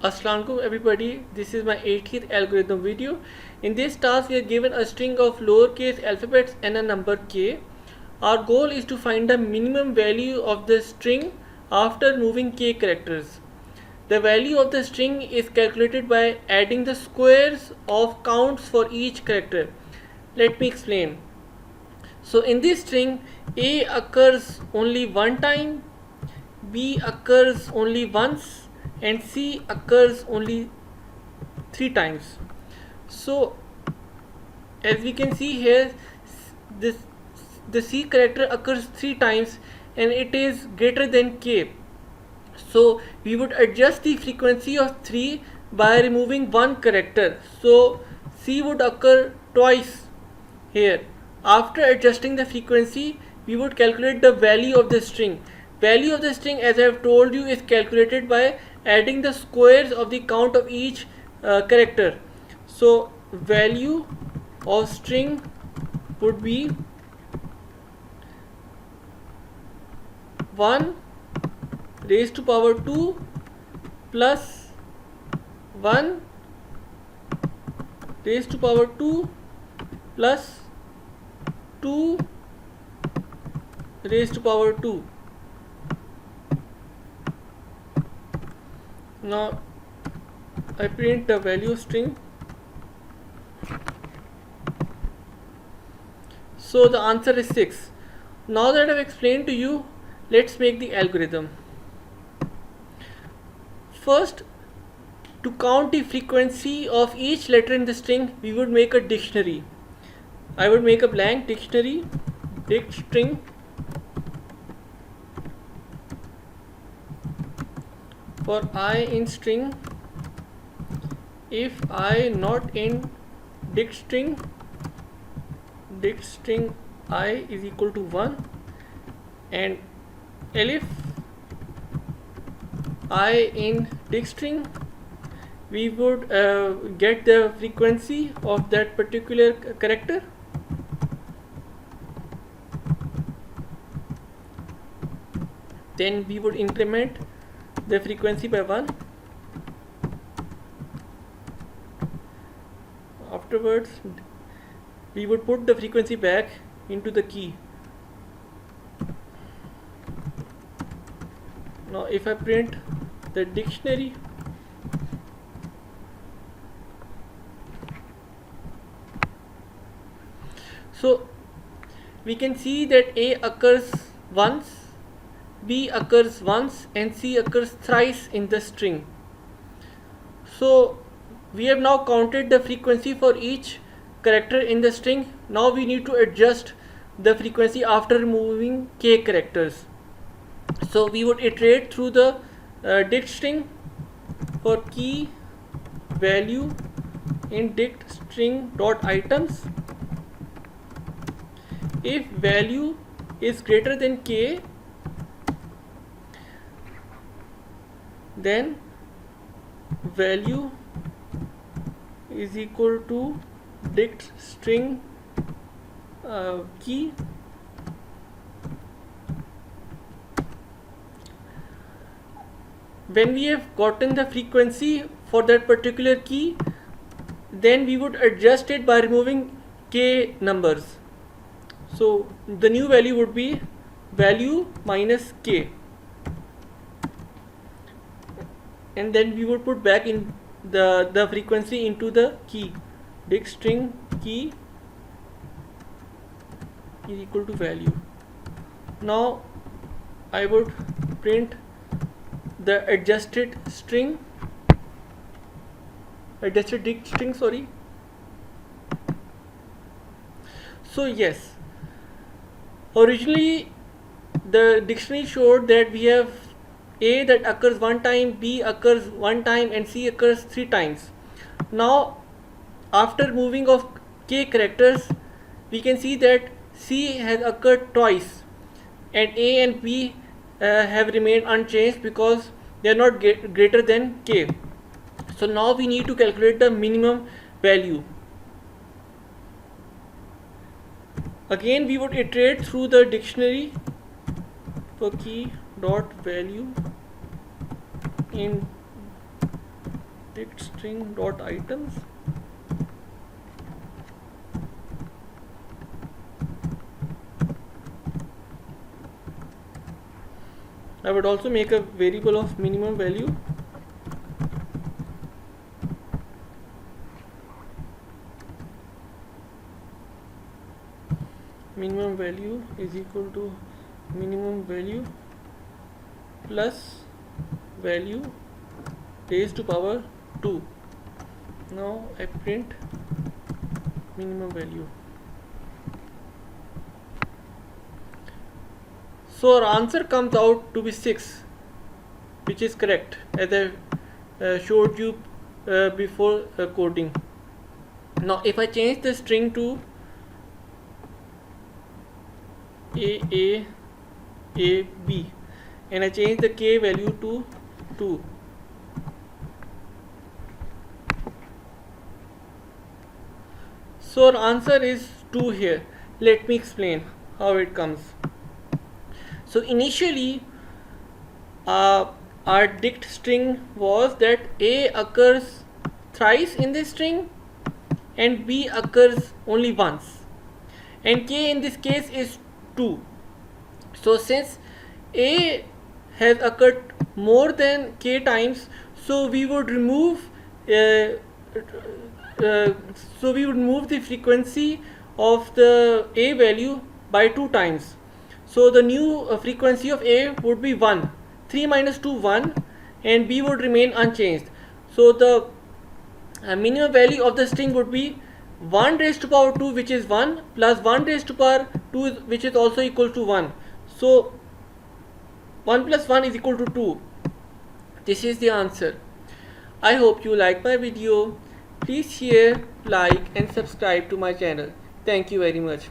Assalamualaikum everybody, this is my 80th algorithm video. In this task we are given a string of lowercase alphabets and a number k. Our goal is to find the minimum value of the string after moving k characters. The value of the string is calculated by adding the squares of counts for each character. Let me explain. So in this string, A occurs only one time, B occurs only once, and C occurs only 3 times. So as we can see here, this the C character occurs 3 times and it is greater than K. So we would adjust the frequency of 3 by removing one character. So C would occur twice here. After adjusting the frequency, we would calculate the value of the string. Value of the string, as I have told you, is calculated by adding the squares of the count of each character. So value of string would be 1 raised to power 2 plus 1 raised to power 2 plus 2 raised to power 2. Now I print the value of string. So the answer is 6. Now that I have explained to you, let's make the algorithm. First, to count the frequency of each letter in the string, we would make a dictionary. I would make a blank dictionary, dict string, for I in string. If I not in dict string I is equal to 1, and elif I in dict string, we would get the frequency of that particular character. Then we would increment the frequency by 1. Afterwards, we would put the frequency back into the key. Now if I print the dictionary, so we can see that A occurs once, B occurs once, and C occurs thrice in the string. So we have now counted the frequency for each character in the string. Now we need to adjust the frequency after removing k characters. So we would iterate through the dict string for key value in dict string dot items. If value is greater than k, then value is equal to dict string key. When we have gotten the frequency for that particular key, then we would adjust it by removing k numbers. So the new value would be value minus k, and then we would put back in the frequency into the key. Dict string key is equal to value. Now I would print the adjusted dict string, sorry. So yes, originally the dictionary showed that we have A that occurs one time, B occurs one time, and C occurs 3 times. Now after moving of k characters, we can see that C has occurred twice and A and B have remained unchanged because they are not greater than k. So now we need to calculate the minimum value. Again we would iterate through the dictionary for key dot value in dict string dot items. I would also make a variable of minimum value. Minimum value is equal to minimum value plus value raised to power 2. Now I print minimum value. So our answer comes out to be 6, which is correct, as I showed you before coding. Now if I change the string to A B and I change the k value to 2, so our answer is 2 here. Let me explain how it comes. So initially our dict string was that A occurs thrice in this string and B occurs only once, and k in this case is 2. So since A has occurred more than k times, so we would remove the frequency of the A value by 2 times. So the new frequency of A would be 1. 3 minus 2 1, and B would remain unchanged. So the minimum value of the string would be 1 raised to power 2, which is 1, plus 1 raised to power 2, which is also equal to 1. So 1 plus 1 is equal to 2. This is the answer. I hope you like my video. Please share, like and subscribe to my channel. Thank you very much.